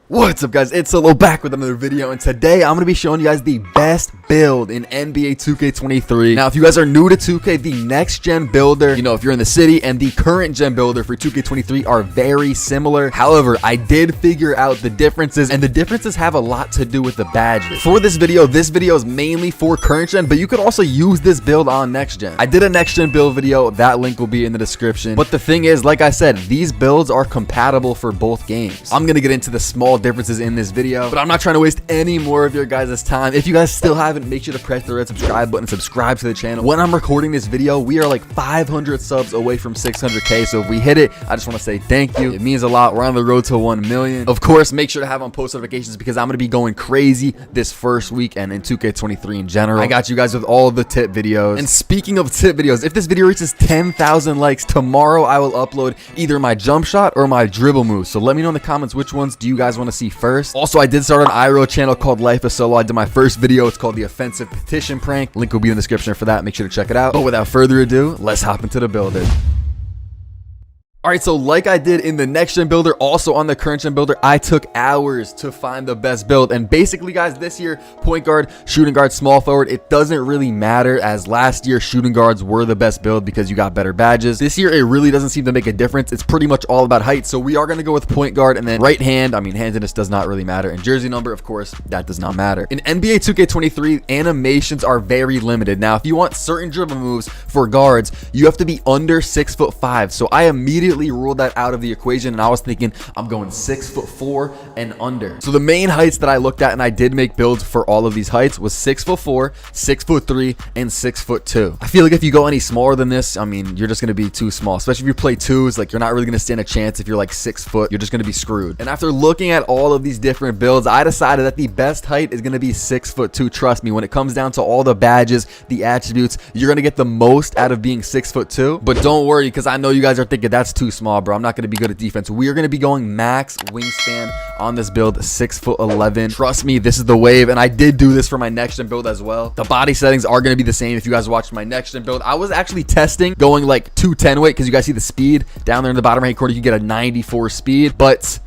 What's up, guys? It's Solo back with another video, and today I'm going to be showing you guys the best build in NBA 2K23. Now, if you guys are new to 2K, the next gen builder, if you're in the city, and the current gen builder for 2K23 are very similar. However, I did figure out the differences, and the differences have a lot to do with the badges. For this video is mainly for current gen, but you could also use this build on next gen. I did a next gen build video, that link will be in the description. But the thing is, like I said, these builds are compatible for both games. I'm going to get into the small differences in this video, but I'm not trying to waste any more of your guys' time. If you guys still haven't, make sure to press the red subscribe button, subscribe to the channel. When I'm recording this video, we are like 500 subs away from 600k, so if we hit it, I just want to say thank you. It means a lot. We're on the road to 1 million. Of course, make sure to have on post notifications because I'm going to be going crazy this first week and in 2K23 in general. I got you guys with all of the tip videos. And speaking of tip videos, if this video reaches 10,000 likes tomorrow, I will upload either my jump shot or my dribble move. So let me know in the comments which ones do you guys want to see first. Also, I did start an IRL channel called Life of Solo. I did my first video. It's called the Offensive Petition Prank. Link will be in the description for that. Make sure to check it out. But without further ado, let's hop into the builder. Alright, so like I did in the next gen builder, also on the current gen builder, I took hours to find the best build. And basically, guys, this year, point guard, shooting guard, small forward, it doesn't really matter, as last year shooting guards were the best build because you got better badges. This year, it really doesn't seem to make a difference. It's pretty much all about height. So we are going to go with point guard, and then right hand, handedness does not really matter. And jersey number, of course, that does not matter. In NBA 2K23, animations are very limited. Now, if you want certain dribble moves for guards, you have to be under 6'5". So I immediately ruled that out of the equation, and I was thinking I'm going 6'4" and under. So the main heights that I looked at, and I did make builds for all of these heights, was 6'4", 6'3", and 6'2". I feel like if you go any smaller than this, you're just going to be too small, especially if you play twos. Like, you're not really going to stand a chance. If you're like 6 foot, you're just going to be screwed. And after looking at all of these different builds, I decided that the best height is going to be 6'2". Trust me, when it comes down to all the badges, the attributes, you're going to get the most out of being 6'2". But don't worry, because I know you guys are thinking that's too small, bro. I'm not going to be good at defense. We are going to be going max wingspan on this build, 6'11". Trust me, this is the wave, and I did do this for my next gen build as well. The body settings are going to be the same if you guys watched my next gen build. I was actually testing going like 210 weight because you guys see the speed down there in the bottom right corner. You get a 94 speed, but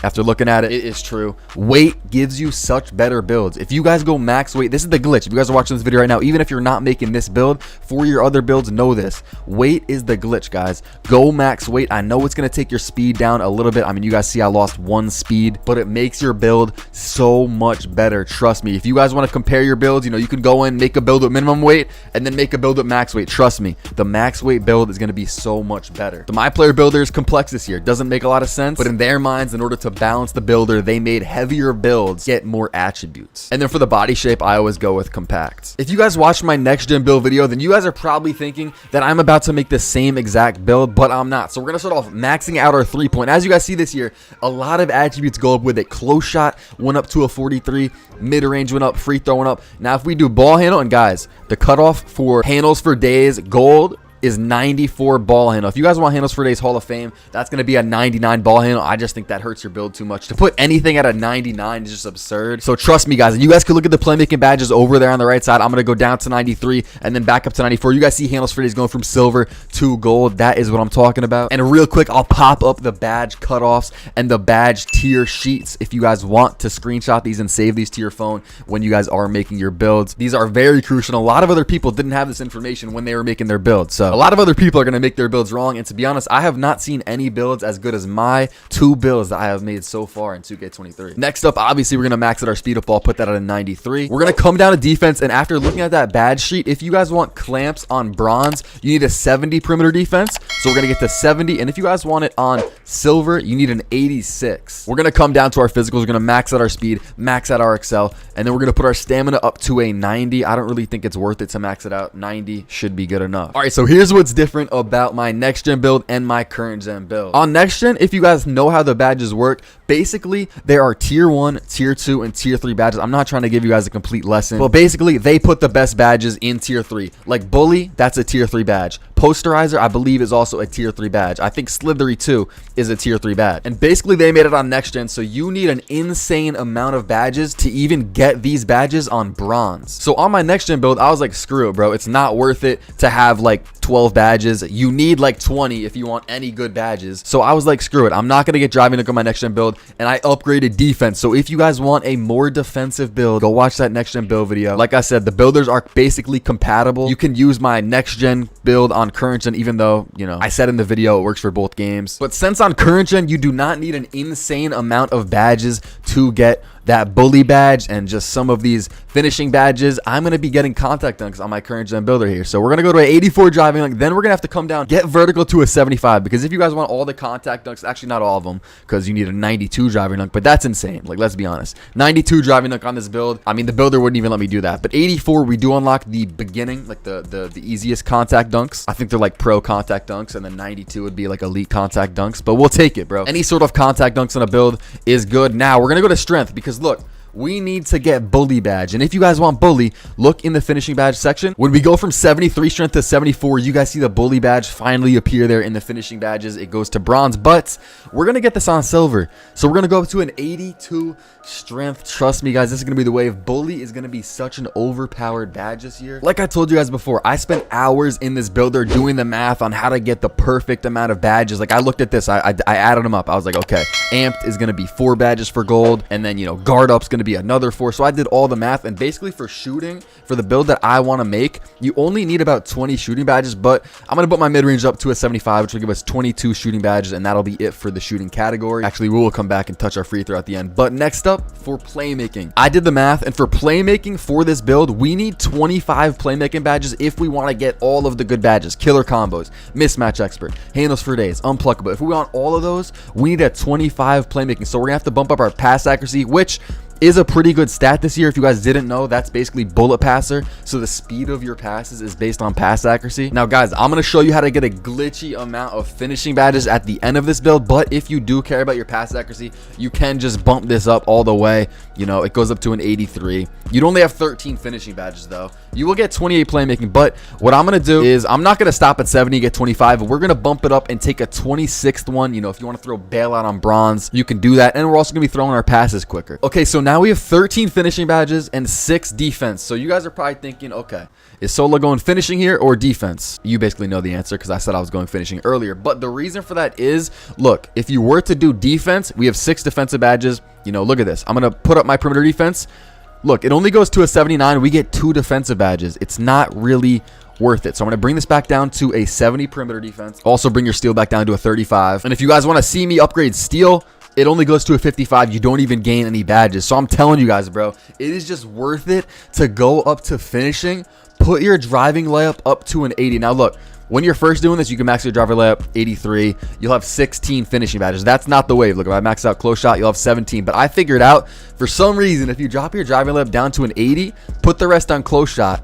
after looking at it, it is true. Weight gives you such better builds. If you guys go max weight, this is the glitch. If you guys are watching this video right now, even if you're not making this build, for your other builds, know this. Weight is the glitch, guys. Go max weight. I know it's going to take your speed down a little bit. You guys see I lost 1 speed, but it makes your build so much better. Trust me. If you guys want to compare your builds, you can go in, make a build with minimum weight, and then make a build with max weight. Trust me, the max weight build is going to be so much better. The My Player builder is complex this year. It doesn't make a lot of sense, but in their minds, in order to balance the builder, they made heavier builds get more attributes. And then for the body shape, I always go with compact. If you guys watched my next gen build video, then you guys are probably thinking that I'm about to make the same exact build, but I'm not. So we're gonna start off maxing out our 3-point. As you guys see this year, a lot of attributes go up with it. Close shot went up to a 43, mid-range went up, free throw went up. Now if we do ball handle, and guys, the cutoff for handles for days gold is 94 ball handle. If you guys want handles for days Hall of Fame, that's going to be a 99 ball handle. I just think that hurts your build too much. To put anything at a 99 is just absurd. So trust me, guys, you guys can look at the playmaking badges over there on the right side. I'm going to go down to 93 and then back up to 94. You guys see handles for days going from silver to gold. That is what I'm talking about. And real quick, I'll pop up the badge cutoffs and the badge tier sheets if you guys want to screenshot these and save these to your phone when you guys are making your builds. These are very crucial. A lot of other people didn't have this information when they were making their builds. So a lot of other people are going to make their builds wrong, and to be honest, I have not seen any builds as good as my 2 builds that I have made so far in 2K23. Next up, obviously, we're going to max out our speed up ball, put that at a 93. We're going to come down to defense, and after looking at that badge sheet, if you guys want clamps on bronze, you need a 70 perimeter defense, so we're going to get to 70, and if you guys want it on silver, you need an 86. We're going to come down to our physicals. We're going to max out our speed, max out our excel, and then we're going to put our stamina up to a 90. I don't really think it's worth it to max it out. 90 should be good enough. All right, so here's what's different about my next gen build and my current gen build. On next gen, if you guys know how the badges work, basically there are tier 1, tier 2, and tier 3 badges. I'm not trying to give you guys a complete lesson, but basically they put the best badges in tier 3. Like Bully, that's a tier 3 badge. Posterizer, I believe, is also a tier 3 badge. I think Slithery 2 is a tier 3 badge. And basically they made it on next gen, so you need an insane amount of badges to even get these badges on bronze. So on my next gen build, I was like, screw it, bro. It's not worth it to have like 12 badges. You need like 20 if you want any good badges. So I was like, screw it, I'm not gonna get driving hook on my next gen build, and I upgraded defense. So if you guys want a more defensive build, go watch that next gen build video. Like I said, the builders are basically compatible. You can use my next gen build on current gen, even though, you know, I said in the video it works for both games. But since on current gen you do not need an insane amount of badges to get that bully badge and just some of these finishing badges, I'm going to be getting contact dunks on my current gen builder here. So we're going to go to an 84 driving dunk, then we're going to have to come down, get vertical to a 75, because if you guys want all the contact dunks, actually not all of them, because you need a 92 driving dunk, but that's insane. Like, let's be honest, 92 driving dunk on this build, I mean, the builder wouldn't even let me do that. But 84, we do unlock the beginning, like the easiest contact dunks. I think they're like pro contact dunks, and then 92 would be like elite contact dunks, but we'll take it, bro. Any sort of contact dunks on a build is good. Now we're going to go to strength, because look, we need to get bully badge. And if you guys want bully, look in the finishing badge section. When we go from 73 strength to 74, you guys see the bully badge finally appear there in the finishing badges. It goes to bronze, but we're going to get this on silver. So we're going to go up to an 82 strength. Trust me, guys, this is going to be the wave. Bully is going to be such an overpowered badge this year. Like I told you guys before, I spent hours in this builder doing the math on how to get the perfect amount of badges. Like, I looked at this, I added them up. I was like, okay, amped is going to be 4 badges for gold, and then, you know, guard up's going to be another 4. So I did all the math, and basically for shooting, for the build that I want to make, you only need about 20 shooting badges. But I'm going to put my mid-range up to a 75, which will give us 22 shooting badges, and that'll be it for the shooting category. Actually, we will come back and touch our free throw at the end. But next up, for playmaking, I did the math, and for playmaking for this build, we need 25 playmaking badges if we want to get all of the good badges: killer combos, mismatch expert, handles for days, unpluckable. If we want all of those, we need a 25 playmaking. So we're gonna have to bump up our pass accuracy, which is a pretty good stat this year. If you guys didn't know, that's basically bullet passer. So the speed of your passes is based on pass accuracy. Now, guys, I'm going to show you how to get a glitchy amount of finishing badges at the end of this build. But if you do care about your pass accuracy, you can just bump this up all the way. You know, it goes up to an 83. You'd only have 13 finishing badges, though. You will get 28 playmaking. But what I'm going to do is I'm not going to stop at 70 and get 25. We're going to bump it up and take a 26th one. You know, if you want to throw bailout on bronze, you can do that. And we're also going to be throwing our passes quicker. Okay, so now we have 13 finishing badges and 6 defense. So you guys are probably thinking, okay, is Solo going finishing here or defense? You basically know the answer, because I said I was going finishing earlier. But the reason for that is, look, if you were to do defense, we have 6 defensive badges. You know, look at this. I'm going to put up my perimeter defense. Look, it only goes to a 79. We get 2 defensive badges. It's not really worth it. So I'm going to bring this back down to a 70 perimeter defense. Also bring your steal back down to a 35. And if you guys want to see me upgrade steal, it only goes to a 55. You don't even gain any badges. So I'm telling you guys, bro, it is just worth it to go up to finishing. Put your driving layup up to an 80. Now, look, when you're first doing this, you can max your driver layup 83. You'll have 16 finishing badges. That's not the wave. Look, if I max out close shot, you'll have 17. But I figured out, for some reason, if you drop your driving layup down to an 80, put the rest on close shot,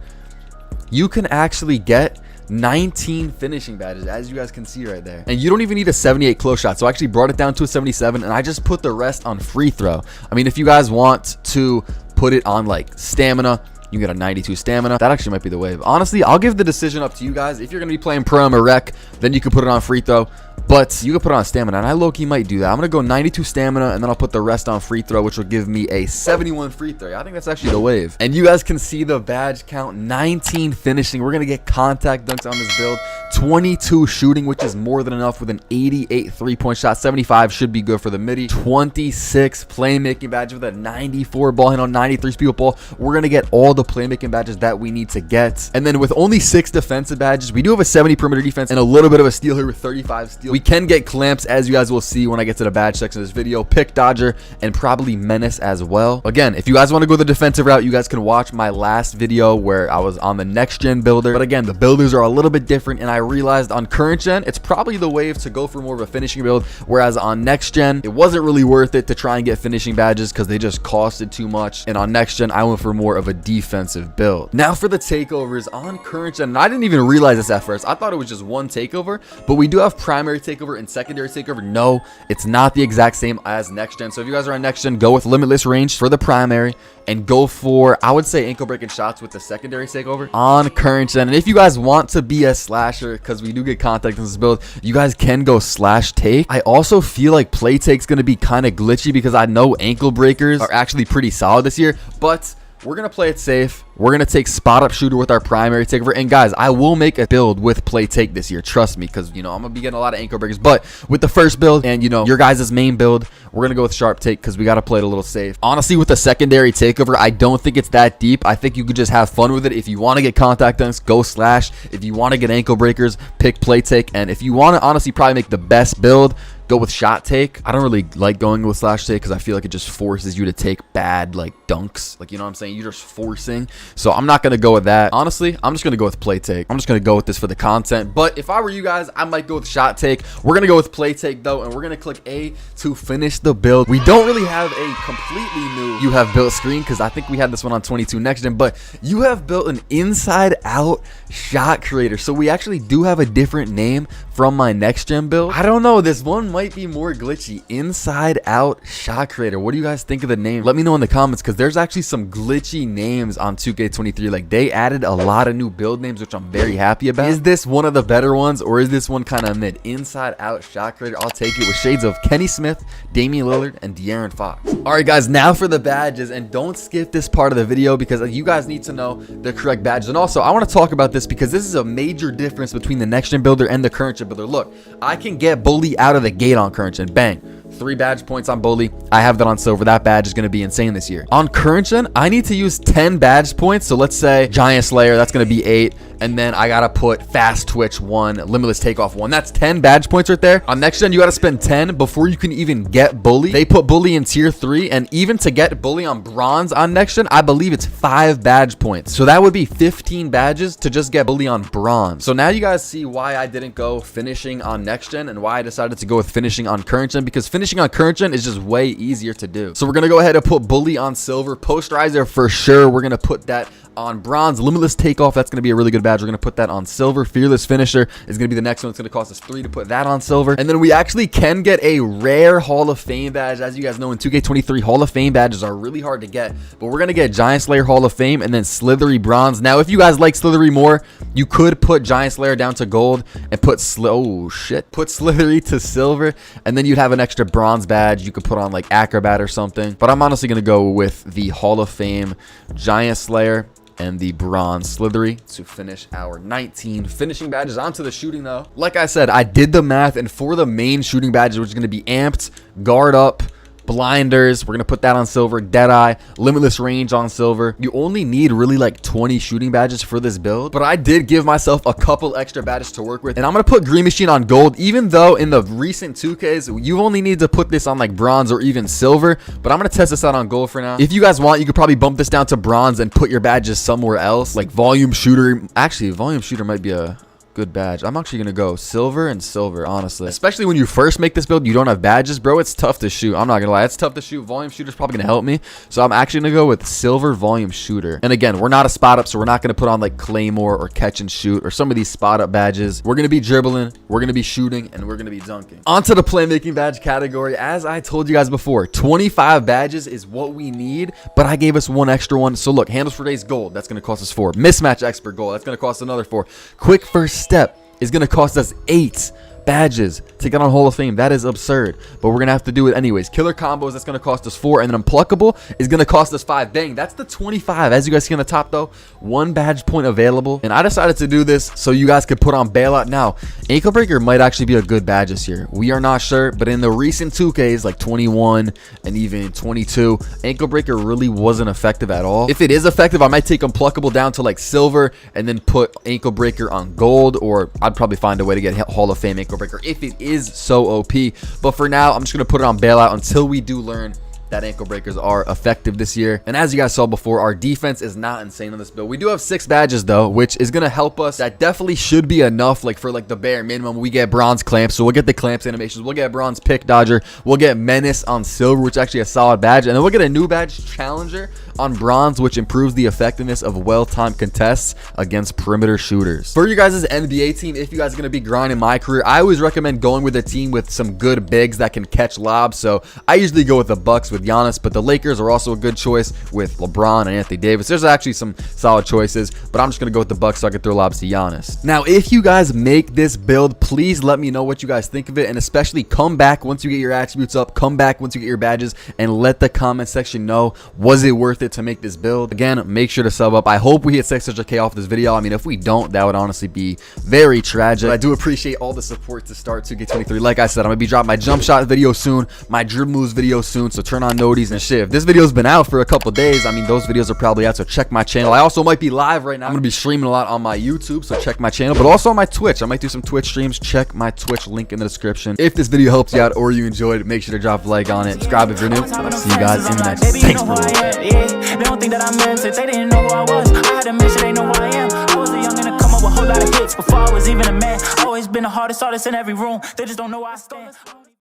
you can actually get 19 finishing badges, as you guys can see right there. And you don't even need a 78 close shot. So I actually brought it down to a 77, and I just put the rest on free throw. I mean, if you guys want to put it on like stamina, you get a 92 stamina. That actually might be the wave. Honestly, I'll give the decision up to you guys. If you're going to be playing Prom or Rec, then you can put it on free throw. But you can put it on stamina, and I low-key might do that. I'm going to go 92 stamina, and then I'll put the rest on free throw, which will give me a 71 free throw. I think that's actually the wave. And you guys can see the badge count: 19 finishing. We're going to get contact dunks on this build, 22 shooting, which is more than enough with an 88 three-point shot. 75 should be good for the midi. 26 playmaking badges with a 94 ball handle, 93 speed ball. We're going to get all the playmaking badges that we need to get. And then with only 6 defensive badges, we do have a 70 perimeter defense and a little bit of a steal here with 35 steal. We can get clamps, as you guys will see when I get to the badge section of this video, pick dodger, and probably menace as well. Again, if you guys want to go the defensive route, you guys can watch my last video where I was on the next gen builder. But again, the builders are a little bit different, and I realized on current gen, it's probably the wave to go for more of a finishing build, whereas on next gen, it wasn't really worth it to try and get finishing badges because they just costed too much. And on next gen, I went for more of a defensive build. Now for the takeovers on current gen, and I didn't even realize this at first. I thought it was just one takeover, but we do have primary takeover and secondary takeover. No, it's not the exact same as next gen. So if you guys are on next gen, go with limitless range for the primary, and go for, I would say, ankle breaking shots with the secondary takeover on current gen. And if you guys want to be a slasher, because we do get contact in this build, you guys can go slash take. I also feel like play take's going to be kind of glitchy because I know ankle breakers are actually pretty solid this year, but we're going to play it safe. We're going to take spot up shooter with our primary takeover. And guys, I will make a build with play take this year. Trust me, because, you know, I'm going to be getting a lot of ankle breakers. But with the first build and, you know, your guys' main build, we're going to go with sharp take because we got to play it a little safe. Honestly, with the secondary takeover, I don't think it's that deep. I think you could just have fun with it. If you want to get contact dunks, go slash. If you want to get ankle breakers, pick play take. And if you want to honestly probably make the best build, go with shot take. I don't really like going with slash take because I feel like it just forces you to take bad like dunks. Like, you know what I'm saying? You're just forcing. So I'm not going to go with that. Honestly, I'm just going to go with play take. I'm just going to go with this for the content. But if I were you guys, I might go with shot take. We're going to go with play take though. And we're going to click A to finish the build. We don't really have a completely new you have built screen because I think we had this one on 22 next gen. But you have built an inside out shot creator. So we actually do have a different name from my next gen build. I don't know. This one might be more glitchy. Inside out shot creator. What do you guys think of the name? Let me know in the comments because there's actually some glitchy names on 2K23. Like, they added a lot of new build names, which I'm very happy about. Is this one of the better ones or is this one kind of mid? Inside out shot creator. I'll take it with shades of Kenny Smith, Damian Lillard, and De'Aaron Fox. All right, guys, now for the badges, and don't skip this part of the video because you guys need to know the correct badges. And also, I want to talk about this because this is a major difference between the next gen builder and the current gen builder. Look, I can get bully out of the gate on current gen. Bang. 3 badge points on bully. I have that on silver. That badge is going to be insane this year. On current gen, I need to use 10 badge points. So let's say Giant Slayer, that's going to be 8. And then I got to put fast twitch 1, limitless takeoff 1. That's 10 badge points right there. On next gen, you got to spend 10 before you can even get bully. They put bully in tier 3. And even to get bully on bronze on next gen, I believe it's 5 badge points. So that would be 15 badges to just get bully on bronze. So now you guys see why I didn't go finishing on next gen and why I decided to go with finishing on current gen, because finishing on current gen is just way easier to do. So we're going to go ahead and put bully on silver. Posterizer for sure. We're going to put that on bronze. Limitless takeoff, that's going to be a really good badge. We're going to put that on silver. Fearless finisher is going to be the next one. It's going to cost us 3 to put that on silver. And then we actually can get a rare Hall of Fame badge. As you guys know, in 2K23, Hall of Fame badges are really hard to get, but we're going to get Giant Slayer Hall of Fame and then Slithery bronze. Now, if you guys like Slithery more, you could put Giant Slayer down to gold and put put Slithery to silver, and then you'd have an extra bronze badge you could put on like Acrobat or something. But I'm honestly going to go with the Hall of Fame Giant Slayer and the bronze Slithery to finish our 19 finishing badges. Onto the shooting though. Like I said, I did the math, and for the main shooting badges, which is going to be amped, guard up, blinders, we're going to put that on silver, Deadeye, limitless range on silver. You only need really like 20 shooting badges for this build, but I did give myself a couple extra badges to work with, and I'm going to put Green Machine on gold, even though in the recent 2Ks, you only need to put this on like bronze or even silver, but I'm going to test this out on gold for now. If you guys want, you could probably bump this down to bronze and put your badges somewhere else, like volume shooter. Actually, volume shooter might be a good badge. I'm actually gonna go silver and silver, honestly, especially when you first make this build. You don't have badges, bro. It's tough to shoot. I'm not gonna lie, it's tough to shoot. Volume shooter's probably gonna help me, so I'm actually gonna go with silver volume shooter. And again, we're not a spot up, so we're not gonna put on like Claymore or catch and shoot or some of these spot up badges. We're gonna be dribbling, we're gonna be shooting, and we're gonna be dunking. Onto the playmaking badge category. As I told you guys before, 25 badges is what we need, but I gave us 1 extra one. So look, handles for days gold, that's gonna cost us 4. Mismatch expert gold, that's gonna cost another 4. Quick first step is going to cost us 8 badges to get on Hall of Fame. That is absurd, but we're gonna have to do it anyways. Killer combos, that's gonna cost us 4, and then Unpluckable is gonna cost us 5. Dang, that's the 25. As you guys see on the top though, 1 badge point available, and I decided to do this so you guys could put on bailout. Now, ankle breaker might actually be a good badge this year. We are not sure, but in the recent 2Ks like 21 and even 22, ankle breaker really wasn't effective at all. If it is effective, I might take Unpluckable down to like silver and then put ankle breaker on gold, or I'd probably find a way to get Hall of Fame ankle breaker if it is so OP. But for now, I'm just gonna put it on bailout until we do learn that ankle breakers are effective this year. And as you guys saw before, our defense is not insane on this build. We do have 6 badges though, which is gonna help us. That definitely should be enough, like for like the bare minimum. We get bronze clamps, so we'll get the clamps animations, we'll get bronze pick dodger, we'll get menace on silver, which is actually a solid badge, and then we'll get a new badge, challenger, on bronze, which improves the effectiveness of well-timed contests against perimeter shooters. For you guys' NBA team, if you guys are going to be grinding my career, I always recommend going with a team with some good bigs that can catch lobs. So I usually go with the Bucks with with Giannis, but the Lakers are also a good choice with LeBron and Anthony Davis. There's actually some solid choices, but I'm just gonna go with the Bucks so I can throw lobs to Giannis. Now, if you guys make this build, please let me know what you guys think of it, and especially come back once you get your attributes up, come back once you get your badges, and let the comment section know, was it worth it to make this build? Again, make sure to sub up. I hope we hit 600K off this video. I mean, if we don't, that would honestly be very tragic. But I do appreciate all the support to start 2K23. Like I said, I'm gonna be dropping my jump shot video soon, my dribble moves video soon, so turn on noties and shit. If this video's been out for a couple days, I mean, those videos are probably out, so check my channel. I also might be live right now. I'm gonna be streaming a lot on my YouTube, so check my channel, but also on my Twitch. I might do some Twitch streams. Check my Twitch link in the description. If this video helps you out or you enjoyed it, make sure to drop a like on it. Subscribe if you're new. I'll see you guys in the next. Thanks for watching. They don't think that I meant it. They didn't know who I was. I had to make sure they know who I am. I was a youngin' to come up with a whole lot of hits before I was even a man. Always been the hardest artist in every room. They just don't know where I stand.